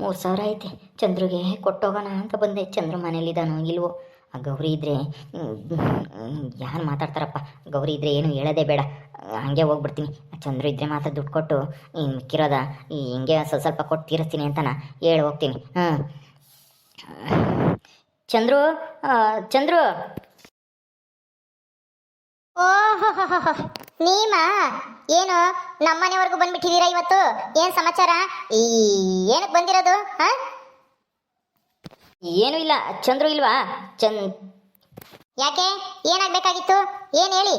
3,000 ಐತೆ. ಚಂದ್ರಿಗೆ ಕೊಟ್ಟೋಗೋಣ ಅಂತ ಬಂದೆ. ಚಂದ್ರು ಮನೇಲಿದ್ದಾನೋ ಇಲ್ವೋ? ಆ ಗೌರಿ ಇದ್ದರೆ ಯಾರು ಮಾತಾಡ್ತಾರಪ್ಪ. ಗೌರಿ ಇದ್ದರೆ ಏನು ಹೇಳೋದೇ ಬೇಡ, ಹಂಗೆ ಹೋಗ್ಬಿಡ್ತೀನಿ. ಚಂದ್ರು ಇದ್ದರೆ ಮಾತ್ರ ದುಡ್ಡು ಕೊಟ್ಟು ಮಿಕ್ಕಿರೋದ ಹಿಂಗೆ ಸ್ವಲ್ಪ ಕೊಟ್ಟು ತೀರಿಸ್ತೀನಿ ಅಂತನ ಹೇಳಿ ಹೋಗ್ತೀನಿ. ಚಂದ್ರು, ಚಂದ್ರು. ಓಹೋ, ನೀಮಾ ಏನು ನಮ್ಮನೆವರೆಗೂ ಬಂದ್ಬಿಟ್ಟಿದ್ದೀರಾ ಇವತ್ತು? ಏನ್ ಸಮಾಚಾರ? ಏನಕ್ಕೆ ಬಂದಿರೋದು? ಏನೂ ಇಲ್ಲ. ಚಂದ್ರು ಇಲ್ವಾ? ಯಾಕೆ, ಏನಾಗಬೇಕಾಗಿತ್ತು? ಏನು ಹೇಳಿ.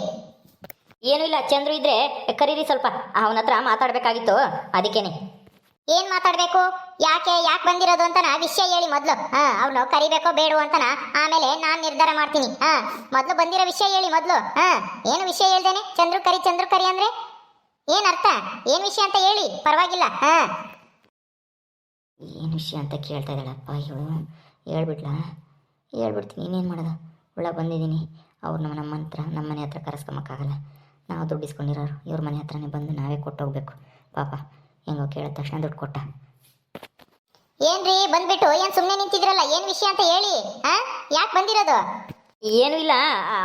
ಏನೂ ಇಲ್ಲ. ಚಂದ್ರು ಇದ್ರೆ ಕರೀರಿ, ಸ್ವಲ್ಪ ಅವನ ಹತ್ರ ಮಾತಾಡಬೇಕಾಗಿತ್ತು, ಅದಕ್ಕೇನೆ. ಏನ್ ಮಾತಾಡ್ಬೇಕು? ಯಾಕೆ ಬಂದಿರೋದು ಅಂತನ ವಿಷಯ ಹೇಳಿ ಮೊದ್ಲು. ಅವ್ನು ಕರಿಬೇಕೋ ಬೇಡವೋ ಅಂತನ ಆಮೇಲೆ ನಾನ್ ನಿರ್ಧಾರ ಮಾಡ್ತೀನಿ. ಮೊದ್ಲು ಬಂದಿರೋ ವಿಷಯ ಹೇಳಿ ಮೊದ್ಲು. ಏನು ವಿಷಯ ಹೇಳ್ದೇನೆ? ಚಂದ್ರು ಕರಿ ಅಂದ್ರೆ ಏನ್ ಅರ್ಥ? ಏನ್ ವಿಷಯ ಅಂತ ಹೇಳಿ, ಪರವಾಗಿಲ್ಲ. ಏನು ವಿಷಯ ಅಂತ ಕೇಳ್ತಾ ಇದ್ದಾಳಪ್ಪ ಇವಳು. ಹೇಳ್ಬಿಡ್ತೀನಿ. ಇನ್ನೇನು ಮಾಡೋದು? ಒಳಗೆ ಬಂದಿದ್ದೀನಿ. ಅವ್ರು ನಮ್ಮ ಮನೆ ಹತ್ರ ಕರೆಸ್ಕೊಂಬಕ್ಕಾಗಲ್ಲ. ನಾವು ದುಡ್ಡು ಇಸ್ಕೊಂಡಿರೋರು ಇವ್ರ ಮನೆ ಹತ್ರನೇ ಬಂದು ನಾವೇ ಕೊಟ್ಟೋಗ್ಬೇಕು. ಪಾಪ ಹೆಂಗೋ ಕೇಳಿದ ತಕ್ಷಣ ದುಡ್ಡು ಕೊಟ್ಟ. ಏನ್ರಿ ಬಂದ್ಬಿಟ್ಟು ಏನ್ ಸುಮ್ಮನೆ ನಿಂತಿದ್ರಲ್ಲ? ಏನ್ ವಿಷಯ ಅಂತ ಹೇಳಿ. ಯಾಕೆ ಬಂದಿರೋದು? ಏನೂ ಇಲ್ಲ.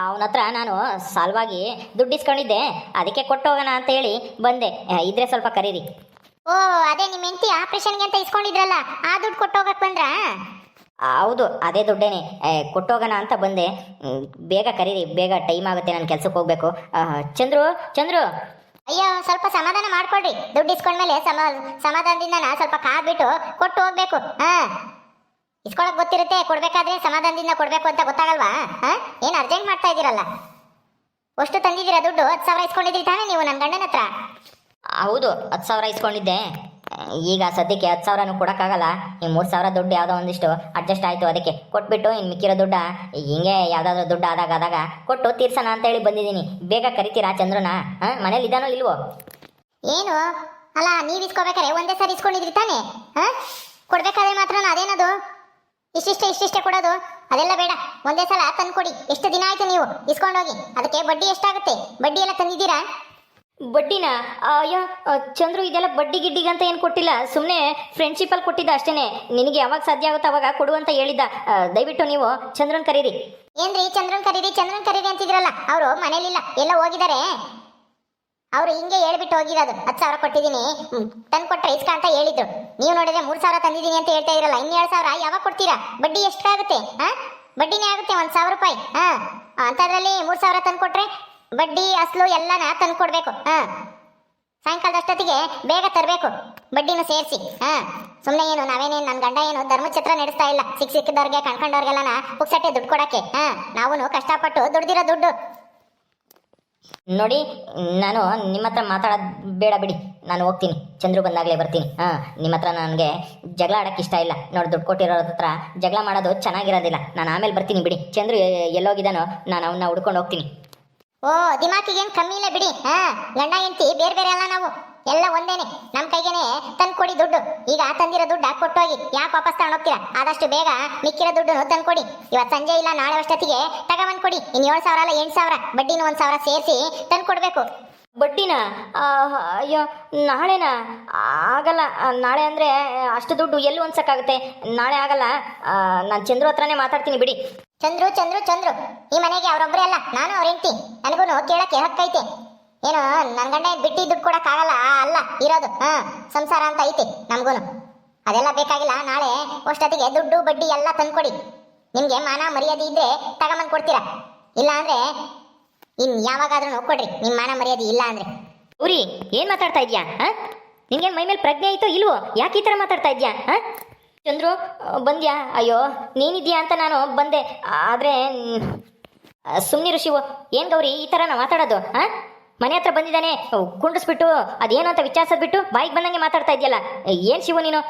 ಅವನ ಹತ್ರ ನಾನು ಸಾಲವಾಗಿ ದುಡ್ಡು ಇಸ್ಕೊಂಡಿದ್ದೆ, ಅದಕ್ಕೆ ಕೊಟ್ಟೋಗೋಣ ಅಂತ ಹೇಳಿ ಬಂದೆ. ಇದ್ರೆ ಸ್ವಲ್ಪ ಕರೀರಿ. ಓ, ಅದೇ ನಿಮ್ಮ ಹೆಂಡತಿ ಆಪರೇಷನ್ಗೆ ಅಂತ ಇಸ್ಕೊಂಡಿದ್ರಲ್ಲ, ಆ ದುಡ್ಡು ಕೊಟ್ಟೋಗಕ್ ಬಂದ್ರಾ? ಹೌದು, ಅದೇ ದುಡ್ಡೇನೆ. ಕೊಟ್ಟೋಗೋಣ ಅಂತ ಬಂದೆ. ಬೇಗ ಕರೀರಿ, ಬೇಗ ಟೈಮ್ ಆಗುತ್ತೆ, ನಾನು ಕೆಲ್ಸಕ್ಕೆ ಹೋಗ್ಬೇಕು. ಚಂದ್ರು. ಅಯ್ಯೋ, ಸ್ವಲ್ಪ ಸಮಾಧಾನ ಮಾಡ್ಕೊಳ್ರಿ. ದುಡ್ಡು ಇಸ್ಕೊಂಡ್ಮೇಲೆ ಸಮಾಧಾನದಿಂದ ಸ್ವಲ್ಪ ಕಾದ್ಬಿಟ್ಟು ಕೊಟ್ಟು ಹೋಗ್ಬೇಕು. ಇಸ್ಕೊಳಕ್ ಗೊತ್ತಿರುತ್ತೆ, ಕೊಡ್ಬೇಕಾದ್ರೆ ಸಮಾಧಾನದಿಂದ ಕೊಡ್ಬೇಕು ಅಂತ ಗೊತ್ತಾಗಲ್ವಾ? ಏನ್ ಅರ್ಜೆಂಟ್ ಮಾಡ್ತಾ ಇದ್ದೀರಲ್ಲ? ಅಷ್ಟು ತಂದಿದ್ದೀರಾ ದುಡ್ಡು? 10,000 ಇಸ್ಕೊಂಡಿದ್ರಿ ತಾನೇ ನೀವು ನನ್ನ ಗಂಡನ ಹತ್ರ? ಹೌದು, 10,000 ಇಸ್ಕೊಂಡಿದ್ದೆ. ಈಗ ಸದ್ಯಕ್ಕೆ 10,000 ಕೊಡೋಕ್ಕಾಗಲ್ಲ. ಈ 3,000 ದುಡ್ಡು ಯಾವುದೋ ಒಂದಿಷ್ಟು ಅಡ್ಜಸ್ಟ್ ಆಯಿತು, ಅದಕ್ಕೆ ಕೊಟ್ಬಿಟ್ಟು ಇನ್ನು ಮಿಕ್ಕಿರೋ ದುಡ್ಡ ಹಿಂಗೆ ಯಾವುದಾದ್ರೂ ದುಡ್ಡು ಆದಾಗ ಕೊಟ್ಟು ತೀರ್ಸೋಣ ಅಂತ ಹೇಳಿ ಬಂದಿದ್ದೀನಿ. ಬೇಗ ಕರಿತೀರಾ ಚಂದ್ರನ? ಮನೇಲಿ ಇದ್ದಾನೋ ಇಲ್ವೋ? ಏನು ಅಲ್ಲ, ನೀವು ಇಸ್ಕೋಬೇಕಾರೆ ಒಂದೇ ಸಾರಿ ಇಸ್ಕೊಂಡಿದ್ರಿ ತಾನೇ? ಕೊಡ್ಬೇಕಾದ್ರೆ ಮಾತ್ರ ಅದೇನದು ಇಷ್ಟಿಷ್ಟೇ ಕೊಡೋದು? ಅದೆಲ್ಲ ಬೇಡ, ಒಂದೇ ಸಲ ತಂದ್ಕೊಡಿ. ಎಷ್ಟು ದಿನ ಆಯ್ತು ನೀವು ಇಸ್ಕೊಂಡೋಗಿ? ಅದಕ್ಕೆ ಬಡ್ಡಿ ಎಷ್ಟಾಗುತ್ತೆ? ಬಡ್ಡಿ ಎಲ್ಲ ತಂದಿದ್ದೀರಾ? ಬಡ್ಡಿನ? ಅಯ್ಯೋ ಚಂದ್ರು, ಇದೆಲ್ಲ ಬಡ್ಡಿ ಗಿಡ್ಡಿಗಂತ ಏನು ಕೊಟ್ಟಿಲ್ಲ, ಸುಮ್ಮನೆ ಫ್ರೆಂಡ್ಶಿಪ್ಪಲ್ಲಿ ಕೊಟ್ಟಿದ್ದ ಅಷ್ಟೇ. ನಿನಗೆ ಯಾವಾಗ ಸಾಧ್ಯ ಆಗುತ್ತೋ ಅವಾಗ ಕೊಡು ಅಂತ ಹೇಳಿದ್ದ. ದಯವಿಟ್ಟು ನೀವು ಚಂದ್ರನ್ ಕರೀರಿ. ಏನ್ರಿ ಚಂದ್ರನ್ ಕರೀರಿ ಅಂತಿದ್ರಲ್ಲ? ಅವರು ಮನೇಲಿಲ್ಲ, ಎಲ್ಲ ಹೋಗಿದ್ದಾರೆ. ಅವರು ಹಿಂಗೆ ಹೇಳ್ಬಿಟ್ಟು ಹೋಗಿರೋದು. 10,000 ಕೊಟ್ಟಿದ್ದೀನಿ, ತಂದು ಕೊಟ್ರೆ ಇಸ್ಕ ಅಂತ ಹೇಳಿದ್ರು. ನೀವು ನೋಡಿದ್ರೆ 3,000 ತಂದಿದ್ದೀನಿ ಅಂತ ಹೇಳ್ತಾ ಇದ್ರಲ್ಲ. ಇನ್ನು 7,000 ಯಾವಾಗ ಕೊಡ್ತೀರಾ? ಬಡ್ಡಿ ಎಷ್ಟಾಗುತ್ತೆ? ಬಡ್ಡಿನೇ ಆಗುತ್ತೆ 1,000 ರೂಪಾಯಿ. ಅಂಥದ್ರಲ್ಲಿ 3,000 ತಂದು ಕೊಟ್ರೆ ಬಡ್ಡಿ ಅಸಲು ಎಲ್ಲನ ತಂದು ಕೊಡ್ಬೇಕು. ಸಾಯಂಕಾಲದಷ್ಟೊತ್ತಿಗೆ ಬೇಗ ತರಬೇಕು, ಬಡ್ಡಿನೂ ಸೇರಿಸಿ. ಸುಮ್ಮನೆ ಏನು ನಾವೇನೇನು ನನ್ನ ಗಂಡ ಏನು ಧರ್ಮಛತ್ರ ನಡೆಸ್ತಾ ಇಲ್ಲ. ಸಿಕ್ಕಿದವ್ರಿಗೆ ಕಣ್ಕೊಂಡವ್ರಿಗೆಲ್ಲ ಪುಕ್ಸಟ್ಟೆ ದುಡ್ಡು ಕೊಡಕ್ಕೆ. ನಾವು ಕಷ್ಟಪಟ್ಟು ದುಡ್ದಿರೋ ದುಡ್ಡು. ನೋಡಿ, ನಾನು ನಿಮ್ಮ ಹತ್ರ ಮಾತಾಡೋದು ಬೇಡ ಬಿಡಿ, ನಾನು ಹೋಗ್ತೀನಿ. ಚಂದ್ರು ಬಂದಾಗಲೇ ಬರ್ತೀನಿ. ನಿಮ್ಮ ಹತ್ರ ನನಗೆ ಜಗಳ ಆಡೋಕ್ಕೆ ಇಷ್ಟ ಇಲ್ಲ. ನೋಡಿ, ದುಡ್ಡು ಕೊಟ್ಟಿರೋರ ಹತ್ರ ಜಗಳ ಮಾಡೋದು ಚೆನ್ನಾಗಿರೋದಿಲ್ಲ. ನಾನು ಆಮೇಲೆ ಬರ್ತೀನಿ ಬಿಡಿ. ಚಂದ್ರು ಎಲ್ಲೋಗಿದ್ದಾನೋ ನಾನು ಅವನ್ನ ಹುಡ್ಕೊಂಡು ಹೋಗ್ತೀನಿ. ಓ, ದಿಮಾಕಿಗೇನು ಕಮ್ಮಿ ಇಲ್ಲ ಬಿಡಿ. ಗಂಡ ಹೆಂಡತಿ ಬೇರೆ ಬೇರೆ ಅಲ್ಲ, ನಾವು ಎಲ್ಲ ಒಂದೇನೆ. ನಮ್ಮ ಕೈಗೇನೆ ತಂದ್ಕೊಡಿ ದುಡ್ಡು. ಈಗ ತಂದಿರೋ ದುಡ್ಡು ಕೊಟ್ಟೋಗಿ ಯಾಕೆ ವಾಪಸ್ ತಗೊಂಡೋಗ್ತೀರಾ? ಆದಷ್ಟು ಬೇಗ ಮಿಕ್ಕಿರೋ ದುಡ್ಡು ತಂದ್ಕೊಡಿ. ಇವತ್ತು ಸಂಜೆ ಇಲ್ಲ ನಾಳೆ ಅಷ್ಟೊತ್ತಿಗೆ ತಗೊಂಡ್ಕೊಡಿ. ಇನ್ನು 7,000 ಅಲ್ಲ 8,000, ಬಡ್ಡಿನೂ 1,000 ಸೇರಿಸಿ ತಂದ್ಕೊಡ್ಬೇಕು. ಬಡ್ಡಿನ? ಅಯ್ಯೋ, ನಾಳೆನಾ? ಆಗಲ್ಲ. ನಾಳೆ ಅಂದರೆ ಅಷ್ಟು ದುಡ್ಡು ಎಲ್ಲಿ ಹೊಂದ್ಸಕ್ಕಾಗುತ್ತೆ? ನಾಳೆ ಆಗಲ್ಲ. ನಾನು ಚಂದ್ರು ಹತ್ರನೇ ಮಾತಾಡ್ತೀನಿ ಬಿಡಿ. ಚಂದ್ರು ಈ ಮನೆಗೆ ಅವರೊಬ್ಬರೇ ಅಲ್ಲ, ನಾನು ಅವ್ರ ಹೆಂಡತಿ. ನನಗೂ ಕೇಳಕ್ಕೆ ಹಕ್ಕೈತೆ. ಏನು ನನ್ನ ಗಂಡ ಬಿಟ್ಟು ದುಡ್ಡು ಕೊಡಕ್ಕಾಗಲ್ಲ ಅಲ್ಲ ಇರೋದು. ಸಂಸಾರ ಅಂತ ಐತೆ ನಮಗೂ. ಅದೆಲ್ಲ ಬೇಕಾಗಿಲ್ಲ. ನಾಳೆ ಅಷ್ಟೊತ್ತಿಗೆ ದುಡ್ಡು ಬಡ್ಡಿ ಎಲ್ಲ ತಂದ್ಕೊಡಿ. ನಿಮ್ಗೆ ಮಾನ ಮರ್ಯಾದೆ ಇದ್ರೆ ತಗೊಂಬಂದು ಕೊಡ್ತೀರಾ, ಇಲ್ಲ ಅಂದ್ರೆ ಇನ್ ಯಾವಾಗಾದ್ರೂ ಕೊಡ್ರಿ. ನಿಮ್ಮ ಮಾನ ಮರ್ಯಾದೆ ಇಲ್ಲ ಅಂದ್ರೆ. ಊರಿ, ಏನ್ ಮಾತಾಡ್ತಾ ಇದ್ಯಾ? ನಿನ್ಗೆ ಮೈ ಮೇಲೆ ಪ್ರಜ್ಞೆ ಆಯ್ತೋ ಇಲ್ವೋ? ಯಾಕೆ ಈ ಥರ ಮಾತಾಡ್ತಾ ಇದ್ಯಾ? ಚಂದ್ರು ಬಂದ್ಯಾ? ಅಯ್ಯೋ, ನೀನಿದ್ಯಾ ಅಂತ ನಾನು ಬಂದೆ. ಆದರೆ ಸುಮ್ಮನಿರು ಶಿವು. ಏನು ಗೌರಿ ಈ ಥರ ನಾವು ಮಾತಾಡೋದು? ಮನೆ ಹತ್ರ ಬಂದಿದ್ದಾನೆ, ಕುಂಡಿಸ್ಬಿಟ್ಟು ಅದೇನು ಅಂತ ವಿಚಾರಿಸ್ಬಿಟ್ಟು ಬಾಯಿಗೆ ಬಂದಂಗೆ ಮಾತಾಡ್ತಾ ಇದೆಯಲ್ಲ. ಏನು ಶಿವು ನೀನು?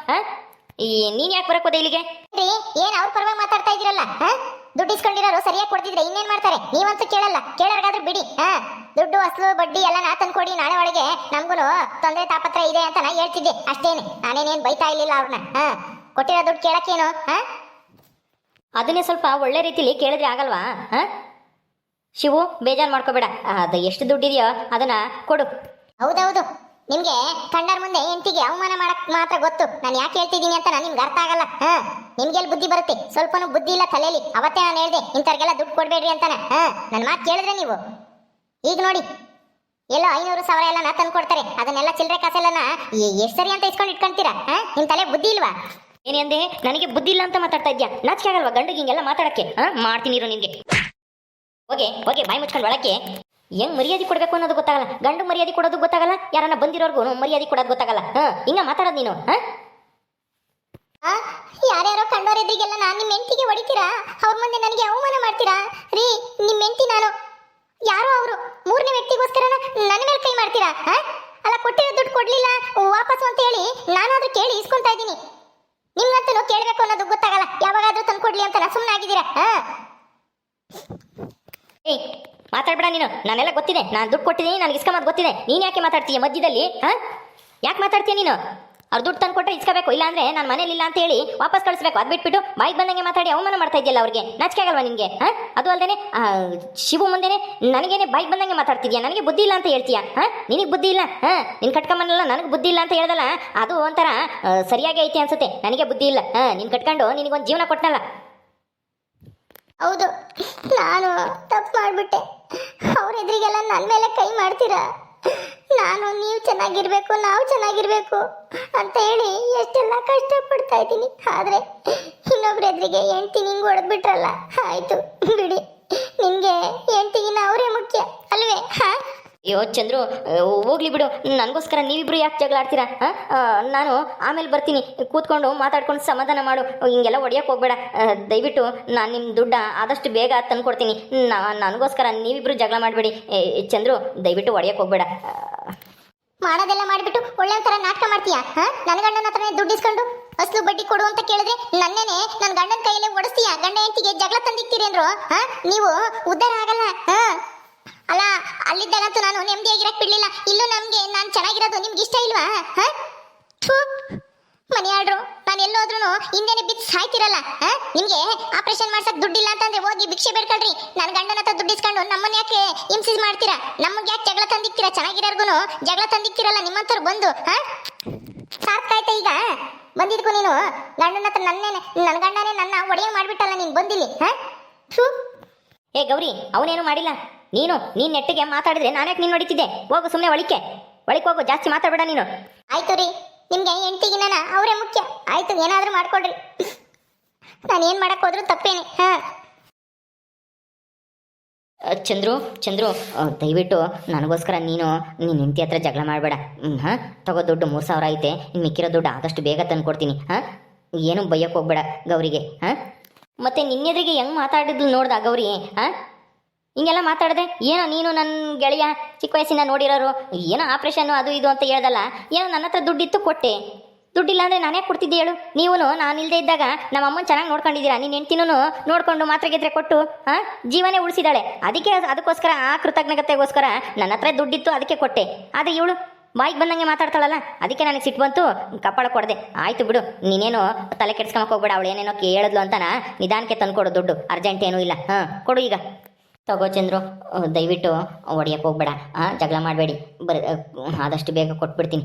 ನೀನು ಯಾಕೆ ಬರಕ್ ಹೋದೆ ಇಲ್ಲಿಗೆ? ಏನು ಅವ್ರ ಪರವಾಗಿ ಮಾತಾಡ್ತಾ ಇದ್ದೀರಲ್ಲ? ದುಡ್ಡು ಇಸ್ಕೊಂಡಿರೋರು ಸರಿಯಾಗಿ ಕೊಡ್ತಿದ್ರೆ ಇನ್ನೇನು ಮಾಡ್ತಾರೆ? ನೀವಂತೂ ಕೇಳಲ್ಲ. ಕೇಳೋರ್ಗಾದ್ರೂ ಬಿಡಿ. ದುಡ್ಡು ಅಸಲು ಬಡ್ಡಿ ಎಲ್ಲ ತಂದ್ಕೊಡಿ. ನಾಳೆ ಒಳಗೆ ನಮಗೂ ತೊಂದರೆ ತಾಪತ್ರ ಇದೆ ಅಂತ ನಾ ಹೇಳ್ತಿದ್ದೆ ಅಷ್ಟೇನೆ. ನಾನೇನೇನು ಬೈತಾ ಇರ್ಲಿಲ್ಲ ಅವ್ರನ್ನ. ಕೊಟ್ಟಿರೋ ದುಡ್ಡು ಕೇಳಕ್ಕೇನು? ಅದನ್ನೇ ಸ್ವಲ್ಪ ಒಳ್ಳೆ ರೀತಿಲಿ ಕೇಳಿದ್ರೆ ಆಗಲ್ವಾ? ಶಿವು, ಬೇಜಾರು ಮಾಡ್ಕೋಬೇಡ. ಅದು ಎಷ್ಟು ದುಡ್ಡಿದೆಯೋ ಅದನ್ನ ಕೊಡು. ಹೌದೌದು, ನಿಮ್ಗೆ ಕಂಡರ್ ಮುಂದೆ ಹೆಂಡತಿಗೆ ಅವಮಾನ ಮಾಡಕ್ ಮಾತ್ರ ಗೊತ್ತು. ನಾನು ಯಾಕೆ ಹೇಳ್ತಿದ್ದೀನಿ ಅಂತ ನಿಮ್ಗೆ ಅರ್ಥ ಆಗಲ್ಲ. ನಿಮ್ಗೆಲ್ಲಿ ಬುದ್ಧಿ ಬರುತ್ತೆ? ಸ್ವಲ್ಪನೂ ಬುದ್ಧಿ ಇಲ್ಲ ತಲೆಯಲ್ಲಿ. ಅವತ್ತೇ ನಾನು ಹೇಳ್ದೆ ಇಂಥವ್ರಿಗೆಲ್ಲ ದುಡ್ಡು ಕೊಡ್ಬೇಡ್ರಿ ಅಂತಾನೆ. ನನ್ನ ಮಾತು ಕೇಳಿದ್ರೆ ನೀವು ಈಗ ನೋಡಿ ಎಲ್ಲೋ 500,000 ಎಲ್ಲ ತಂದು ಕೊಡ್ತಾರೆ. ಅದನ್ನೆಲ್ಲ ಚಿಲ್ಲರೆ ಕಾಸೆಲ್ಲ ಎಷ್ಟು ಸರಿ ಅಂತ ಇಸ್ಕೊಂಡು ಇಟ್ಕೊಂತೀರಾ? ನಿಮ್ ತಲೆ ಬುದ್ಧಿ ಇಲ್ವಾ? ಏನೇ ನನಗೆ ಬುದ್ಧಿ ಇಲ್ಲ ಅಂತ ಮಾತಾಡ್ತಾ ಇದ್ಯಾ? ನಾಚಿಕೆ ಆಗಲ್ವಾ ಗಂಡಿಗೆ ಹಿಂಗೆಲ್ಲ ಮಾತಾಡಕ್ಕೆ? ಮಾಡ್ತೀನಿ ಇರು ನಿನ್ಗೆ. ಹೋಗೆ ಹೋಗೆ ಬಾಯಿ ಮುಚ್ಕೊಂಡು ಒಳಕ್ಕೆ. ಹೆಂಗ್ ಮರ್ಯಾದೆ ಕೊಡ್ಬೇಕು ಅನ್ನೋದು ಗೊತ್ತಾಗಲ್ಲ. ಗಂಡು ಮರ್ಯಾದೆ ಕೊಡೋದು ಗೊತ್ತಾಗಲ್ಲ, ಯಾರನ್ನ ಬಂದಿರೋರ್ಗು ಮರ್ಯಾದೆ ಕೊಡೋದು ಗೊತ್ತಾಗಲ್ಲ. ಹಿಂಗ ಮಾತಾಡೋದು ನೀನು. ಯಾರ್ಯಾರೋ ಕಂಡೋರಿದ್ರಿಗೆಲ್ಲ ನಾನು ನಿಮ್ಮ ಹೆಂಡತಿಗೆ ಹೊಡಿತೀರಾ? ಅವ್ರ ಮುಂದೆ ನನಗೆ ಅವಮಾನ ಮಾಡ್ತೀರಾ? ರೀ, ನಿಮ್ಮ ಹೆಂಡತಿ ನಾನು ಯಾರೋ ಅವರು ಮೂರನೇ ವ್ಯಕ್ತಿಗೋಸ್ಕರ ನನ್ನ ಮೇಲೆ ಕೈ ಮಾಡ್ತೀರಾ? ಅಲ್ಲ, ಕೊಟ್ಟಿರೋ ದುಡ್ಡು ಕೊಡ್ಲಿಲ್ಲ ವಾಪಸ್ ಅಂತ ಹೇಳಿ ನಾನಾದ್ರೂ ಕೇಳಿ ಇಸ್ಕೊಂತಾ ಇದ್ದೀನಿ. ನಿಮ್ಗಂತೂ ಕೇಳಬೇಕು ಅನ್ನೋದು ಗೊತ್ತಾಗಲ್ಲ. ಯಾವಾಗಾದ್ರೂ ತಂದು ಕೊಡ್ಲಿ ಅಂತ ಸುಮ್ಮನೆ ಆಗಿದ್ದೀರಾ? ಏಯ್ ಮಾತಾಡ್ಬೇಡ ನೀನು. ನಾನೆಲ್ಲ ಗೊತ್ತಿದೆ, ನಾನು ದುಡ್ಡು ಕೊಟ್ಟಿದ್ದೀನಿ, ನನಗೆ ಇಸ್ಕೊಂಬದ್ ಗೊತ್ತಿದೆ. ನೀನು ಯಾಕೆ ಮಾತಾಡ್ತೀಯ ಮಧ್ಯದಲ್ಲಿ? ಯಾಕೆ ಮಾತಾಡ್ತೀಯ ನೀನು? ಅವ್ರು ದುಡ್ಡು ತಂದು ಕೊಟ್ಟರೆ ಇಸ್ಕೋಬೇಕು, ಇಲ್ಲ ಅಂದ್ರೆ ನಾನು ಮನೇಲಿ ಇಲ್ಲ ಅಂತ ಹೇಳಿ ವಾಪಸ್ ಕಳಿಸ್ಬೇಕು. ಅದು ಬಿಟ್ಬಿಟ್ಟು ಬಾಯಿಗೆ ಬಂದಂಗೆ ಮಾತಾಡಿ ಅವಮಾನ ಮಾಡ್ತಾ ಇದೆಯಲ್ಲ ಅವ್ರಿಗೆ. ನಾಚಿಕೆ ಆಗಲ್ವಾ ನಿನಗೆ? ಅದು ಅಲ್ಲದೆ ಶಿವು ಮುಂದೆನೆ ನನಗೇನೆ ಬಾಯಿಗೆ ಬಂದಂಗೆ ಮಾತಾಡ್ತಿದ್ಯಾ. ನನಗೆ ಬುದ್ಧಿ ಇಲ್ಲ ಅಂತ ಹೇಳ್ತೀಯಾ? ನಿನಗೆ ಬುದ್ಧಿ ಇಲ್ಲ? ನಿನ್ ಕಟ್ಕೊಂಬನಲ್ಲ ನನಗೆ ಬುದ್ಧಿ ಇಲ್ಲ ಅಂತ ಹೇಳ್ದಲ್ಲ, ಅದು ಒಂಥರ ಸರಿಯಾಗಿ ಐತಿ ಅನ್ಸುತ್ತೆ. ನನಗೆ ಬುದ್ಧಿ ಇಲ್ಲ. ನೀನು ಕಟ್ಕೊಂಡು ನಿನಗೊಂದು ಜೀವನ ಕೊಟ್ಟನಲ್ಲ. ಹೌದು, ನಾನು ತಪ್ಪು ಮಾಡಿಬಿಟ್ಟೆ. ಅವ್ರ ಎದುರಿಗೆಲ್ಲ ನನ್ನ ಮೇಲೆ ಕೈ ಮಾಡ್ತೀರಾ? ನಾನು ನೀವು ಚೆನ್ನಾಗಿರ್ಬೇಕು, ನಾವು ಚೆನ್ನಾಗಿರ್ಬೇಕು ಅಂತ ಹೇಳಿ ಎಷ್ಟೆಲ್ಲ ಕಷ್ಟಪಡ್ತಾ ಇದ್ದೀನಿ. ಆದರೆ ಇನ್ನೊಬ್ರ ಎದುರಿಗೆ ಹೆಂಡ್ತಿ ನಿಂಗೆ ಹೊಡೆದ್ಬಿಟ್ರಲ್ಲ. ಆಯ್ತು ಬಿಡಿ, ನಿಮಗೆ ಹೆಂಡ್ತಿಗಿನ್ನ ಅವರೇ ಮುಖ್ಯ ಅಲ್ವೇ? ಅಯ್ಯೋ ಚಂದ್ರು, ಹೋಗ್ಲಿ ಬಿಡು. ನನಗೋಸ್ಕರ ನೀವಿಬ್ರು ಯಾಕೆ ಜಗಳ ಆಡ್ತೀರಾ? ನಾನು ಆಮೇಲೆ ಬರ್ತೀನಿ, ಕೂತ್ಕೊಂಡು ಮಾತಾಡ್ಕೊಂಡು ಸಮಾಧಾನ ಮಾಡು. ಹಿಂಗೆಲ್ಲ ಹೊಡಿಯೋಕೆ ಹೋಗ್ಬೇಡ ದಯವಿಟ್ಟು. ನಾನು ನಿಮ್ಮ ದುಡ್ಡ ಆದಷ್ಟು ಬೇಗ ತಂದು ಕೊಡ್ತೀನಿ. ನನಗೋಸ್ಕರ ನೀವಿಬ್ರು ಜಗಳ ಮಾಡಬೇಡಿ ಚಂದ್ರು, ದಯವಿಟ್ಟು ಹೊಡಿಯೋಕೆ ಹೋಗ್ಬೇಡ. ಮಾಡೋದೆಲ್ಲ ಮಾಡಿಬಿಟ್ಟು ಒಳ್ಳೆ ಥರ ನಾಟಕ ಮಾಡ್ತೀಯಾ? ನನ್ನ ಗಂಡನ ಹತ್ರನೇ ದುಡ್ಡು ಇಸ್ಕೊಂಡು ಅಸಲು ಬಡ್ಡಿ ಕೊಡು ಅಂತ ಕೇಳಿದ್ರೆ ನನ್ನೇನೆ ನನ್ನ ಗಂಡನ ಕೈಯಲ್ಲೇ ಓಡಿಸ್ತೀಯಾ? ಗಂಡ ಹೆಂಡತಿಗೆ ಜಗಳ ತಂದಿಕ್ತೀರಿ ಅಂದ್ರು ನೀವು ಉದ್ಧಾರ ಆಗಲ್ಲ. ಅಲ್ಲ, ಅಲ್ಲಿದ್ದಾಗಂತೂ ನಾನು ನೆಮ್ಮದಿಯಾಗಿರಕ್ ಬಿಡ್ಲಿಲ್ಲ. ಇಲ್ಲೂ ನಮ್ಗೆ ನಾನು ಚೆನ್ನಾಗಿರೋದು ನಿಮ್ಗೆ ಇಷ್ಟ ಇಲ್ವಾ? ಮನೆ ಆಡ್ರು, ನಾನು ಎಲ್ಲೋದ್ರೂ ಹಿಂದೆನೆ ಬಿದ್ದು ಸಾಯ್ತಿರಲ್ಲ. ನಿಮ್ಗೆ ಆಪರೇಷನ್ ಮಾಡ್ಸಕ್ ದುಡ್ಡಿಲ್ಲ ಅಂತಂದ್ರೆ ಹೋಗಿ ಭಿಕ್ಷೆ ಬೇಡ್ಕೊಳ್ರಿ. ನನ್ನ ಗಂಡನ ಹತ್ರ ದುಡ್ಡು ಇಸ್ಕೊಂಡು ನಮ್ಮನ್ನ ಯಾಕೆ ಹಿಂಸೆ ಮಾಡ್ತೀರಾ? ನಮ್ಗೆ ಯಾಕೆ ಜಗಳ ತಂದಿಕ್ತೀರಾ? ಚೆನ್ನಾಗಿರೋರ್ಗು ಜಗಳ ತಂದಿಕ್ತಿರಲ್ಲ ನಿಮ್ಮಂತವ್ರು ಬಂದು. ಸಾಕಾಯ್ತಾ ಈಗ ಬಂದಿದ್ಕು ನೀನು ಗಂಡನ ಹತ್ರ ನನ್ನ ಗಂಡನೇ ನನ್ನ ಒಡೆಯ ಮಾಡ್ಬಿಟ್ಟಲ್ಲ ನೀನು ಬಂದಿಲ್ಲಿ. ಏ ಗೌರಿ, ಅವನೇನು ಮಾಡಿಲ್ಲ. ನೀನು ನೆಟ್ಟಿಗೆ ಮಾತಾಡಿದ್ರೆ ನಾನ್ಯಾಕೆ ನೀನು ಹೊಡಿತಿದ್ದೆ? ಹೋಗು ಸುಮ್ಮನೆ ಒಳಿಕೆ ಹೋಗು, ಜಾಸ್ತಿ ಮಾತಾಡಬೇಡ ನೀನು. ಆಯ್ತು ರೀ, ನಿಮ್ಗೆ ಹೆಂಡತಿಗಿನ ಅವರೇ ಮುಖ್ಯ. ಆಯ್ತು, ಏನಾದರೂ ಮಾಡ್ಕೊಡ್ರಿ. ನಾನು ಏನು ಮಾಡಕ್ ಹೋದ್ರು ತಪ್ಪೇನೆ. ಚಂದ್ರು, ದಯವಿಟ್ಟು ನನಗೋಸ್ಕರ ನೀನು ನಿನ್ನ ಹೆಂಡತಿ ಹತ್ರ ಜಗಳ ಮಾಡಬೇಡ. ತಗೋ ದುಡ್ಡು 3,000 ಐತೆ. ಇನ್ನು ಮಿಕ್ಕಿರೋ ದುಡ್ಡು ಆದಷ್ಟು ಬೇಗ ತಂದು ಕೊಡ್ತೀನಿ. ಏನು ಬೈಯಕ್ಕೆ ಹೋಗ್ಬೇಡ ಗೌರಿಗೆ. ಮತ್ತೆ ನಿನ್ನೆದ್ರಿಗೆ ಹೆಂಗೆ ಮಾತಾಡಿದ್ಲು ನೋಡ್ದ ಗೌರಿ? ಹಿಂಗೆಲ್ಲ ಮಾತಾಡಿದೆ ಏನೋ ನೀನು ನನ್ನ ಗೆಳೆಯ ಚಿಕ್ಕ ವಯಸ್ಸಿಂದ ನೋಡಿರೋರು, ಏನೋ ಆಪ್ರೇಷನ್ನು ಅದು ಇದು ಅಂತ ಹೇಳ್ದಲ್ಲ. ಏನೋ ನನ್ನ ಹತ್ರ ದುಡ್ಡಿತ್ತು ಕೊಟ್ಟೆ. ದುಡ್ಡಿಲ್ಲ ಅಂದರೆ ನಾನೇ ಕೊಡ್ತಿದ್ದೆ ಹೇಳು? ನೀವು ನಾನು ಇಲ್ಲದೆ ಇದ್ದಾಗ ನಮ್ಮ ಅಮ್ಮನ ಚೆನ್ನಾಗಿ ನೋಡ್ಕೊಂಡಿದ್ದೀರಾ. ನೀನು ಹೆಂಡ್ತಿನೂ ನೋಡಿಕೊಂಡು ಮಾತ್ರೆ ಗೆದ್ರೆ ಕೊಟ್ಟು ಜೀವನೇ ಉಳಿಸಿದಾಳೆ. ಅದಕ್ಕೋಸ್ಕರ ಆ ಕೃತಜ್ಞತೆಗೋಸ್ಕರ ನನ್ನ ಹತ್ರ ದುಡ್ಡಿತ್ತು, ಅದಕ್ಕೆ ಕೊಟ್ಟೆ. ಆದರೆ ಇವಳು ಬಾಯಿಗೆ ಬಂದಂಗೆ ಮಾತಾಡ್ತಾಳಲ್ಲ, ಅದಕ್ಕೆ ನನಗೆ ಸಿಟ್ಟು ಬಂತು, ಕಪ್ಪಾಳ ಕೊಡದೆ. ಆಯಿತು ಬಿಡು, ನೀನೇನು ತಲೆ ಕೆಡ್ಸ್ಕೊಳಕ್ಕೆ ಹೋಗ್ಬೇಡ. ಅವಳು ಏನೇನೋ ಹೇಳಿದ್ಲು ಅಂತನ ನಿಧಾನಕ್ಕೆ ತಂದುಕೊಡು ದುಡ್ಡು. ಅರ್ಜೆಂಟ್ ಏನೂ ಇಲ್ಲ. ಕೊಡು ಈಗ. ತಗೋ ಚಂದ್ರು, ದಯವಿಟ್ಟು ಹೊಡಿಯಕ್ಕೆ ಹೋಗ್ಬೇಡ. ಜಗಳ ಮಾಡಬೇಡಿ. ಆದಷ್ಟು ಬೇಗ ಕೊಟ್ಬಿಡ್ತೀನಿ.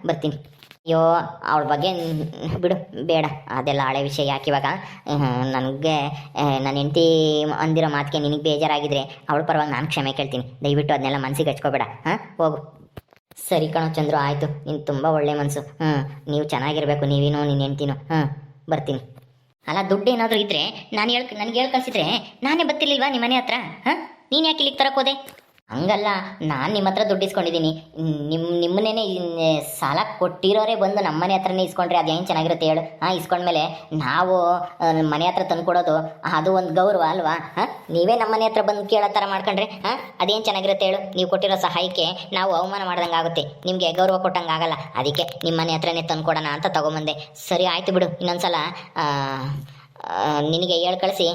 ಬರ್ತೀನಿ. ಅಯ್ಯೋ, ಅವಳ ಬಗ್ಗೆ ಬಿಡು, ಬೇಡ, ಅದೆಲ್ಲ ಹಳೆ ವಿಷಯ. ಯಾಕೆ ಇವಾಗ ನನಗೆ ನನ್ನ ಹೆಂಡತಿ ಅಂದಿರೋ ಮಾತಿಗೆ ನಿನಗೆ ಬೇಜಾರಾಗಿದ್ರೆ ಅವಳ ಪರವಾಗಿ ನಾನು ಕ್ಷಮೆ ಕೇಳ್ತೀನಿ. ದಯವಿಟ್ಟು ಅದನ್ನೆಲ್ಲ ಮನಸ್ಸಿಗೆ ಹಚ್ಕೋಬೇಡ. ಹೋಗು. ಸರಿ ಕಣೋ ಚಂದ್ರು, ಆಯಿತು. ನೀನು ತುಂಬ ಒಳ್ಳೆ ಮನಸ್ಸು. ನೀವು ಚೆನ್ನಾಗಿರಬೇಕು, ನೀವೇನೋ ನಿನ್ನ ಹೆಂಡ್ತಿನೂ. ಬರ್ತೀನಿ. ಅಲ್ಲ, ದುಡ್ಡು ಏನಾದರೂ ಇದ್ದರೆ ನನಗೆ ಕಳಿಸಿದ್ರೆ ನಾನೇ ಬರ್ತಿರ್ಲಿಲ್ವಾ ನಿಮ್ಮ ಮನೆ ಹತ್ರ? ನೀನು ಯಾಕೆ ಇಲ್ಲಿಗೆ ತರಕ್ಕೆ ಹೋದೆ? ಹಂಗಲ್ಲ, ನಾನು ನಿಮ್ಮ ಹತ್ರ ದುಡ್ಡು ಇಸ್ಕೊಂಡಿದ್ದೀನಿ. ನಿಮ್ಮನ್ನೇ ಸಾಲ ಕೊಟ್ಟಿರೋರೇ ಬಂದು ನಮ್ಮ ಮನೆ ಹತ್ರನೇ ಇಸ್ಕೊಂಡ್ರೆ ಅದು ಏನು ಚೆನ್ನಾಗಿರುತ್ತೆ ಹೇಳು? ಇಸ್ಕೊಂಡ್ಮೇಲೆ ನಾವು ಮನೆ ಹತ್ರ ತಂದು ಕೊಡೋದು ಅದು ಒಂದು ಗೌರವ ಅಲ್ವಾ? ನೀವೇ ನಮ್ಮ ಮನೆ ಹತ್ರ ಬಂದು ಕೇಳೋ ಥರ ಮಾಡ್ಕೊಂಡ್ರೆ ಅದೇನು ಚೆನ್ನಾಗಿರುತ್ತೆ ಹೇಳು? ನೀವು ಕೊಟ್ಟಿರೋ ಸಹಾಯಕ್ಕೆ ನಾವು ಅವಮಾನ ಮಾಡ್ದಂಗೆ ಆಗುತ್ತೆ, ನಿಮಗೆ ಗೌರವ ಕೊಟ್ಟಂಗೆ ಆಗಲ್ಲ. ಅದಕ್ಕೆ ನಿಮ್ಮ ಮನೆ ಹತ್ರನೇ ತಂದು ಕೊಡೋಣ ಅಂತ ತೊಗೊಂಬಂದೆ. ಸರಿ, ಆಯಿತು ಬಿಡು. ಇನ್ನೊಂದ್ಸಲ ನಿನಗೆ ಹೇಳಿ ಕಳಿಸಿ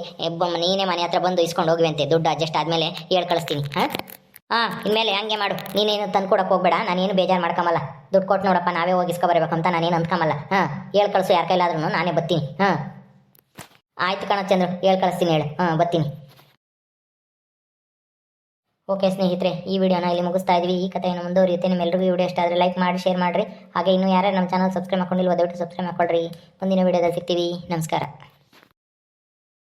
ನೀನೇ ಮನೆ ಹತ್ರ ಬಂದು ಇಸ್ಕೊಂಡು ಹೋಗುವಂತೆ. ದುಡ್ಡು ಅಡ್ಜಸ್ಟ್ ಆದಮೇಲೆ ಹೇಳಿ ಕಳಿಸ್ತೀನಿ. ಇನ್ಮೇಲೆ ಹಂಗೆ ಮಾಡು. ನೀನೇನು ತಂದು ಕೊಡಕ್ಕೆ ಹೋಗ್ಬೇಡ. ನಾನೇನು ಬೇಜಾರು ಮಾಡ್ಕೊಂಬಲ್ಲ. ದುಡ್ಡು ಕೊಟ್ಟು ನೋಡಪ್ಪ ನಾವೇ ಹೋಗಿ ಇಸ್ಕೊಬರ್ಬೇಕು ಅಂತ ನಾನೇನು ಅಂದ್ಕೊಂಬಲ್ಲ. ಹೇಳಿ ಕಳಿಸು, ಯಾರ ಕೈಲಾದ್ರೂ ನಾನೇ ಬರ್ತೀನಿ. ಆಯ್ತು ಕಣ ಚಂದ್ರು, ಹೇಳಿ ಕಳಿಸ್ತೀನಿ ಹೇಳು. ಬರ್ತೀನಿ. ಓಕೆ ಸ್ನೇಹಿತರೆ, ಈ ವಿಡಿಯೋನ ಇಲ್ಲಿ ಮುಗಿಸ್ತಾ ಇದ್ವಿ. ಈ ಕಥೆಯನ್ನು ಮುಂದುವರಿಯುತ್ತೆ. ನಿಮ್ಮೆಲ್ಲರಿಗೂ ಈ ವಿಡಿಯೋ ಇಷ್ಟ ಆದರೆ ಲೈಕ್ ಮಾಡಿ, ಶೇರ್ ಮಾಡಿರಿ. ಹಾಗೆ ಇನ್ನೂ ಯಾರು ನಮ್ಮ ಚಾನಲ್ ಸಬ್ಸ್ಕ್ರೈಬ್ ಮಾಡ್ಕೊಂಡಿಲ್ವೋ ದಯವಿಟ್ಟು ಸಬ್ಸ್ಕ್ರೈಬ್ ಮಾಡ್ಕೊಳ್ರಿ. ಮುಂದಿನ ವಿಡಿಯೋದಲ್ಲಿ ಸಿಗ್ತೀವಿ. ನಮಸ್ಕಾರ.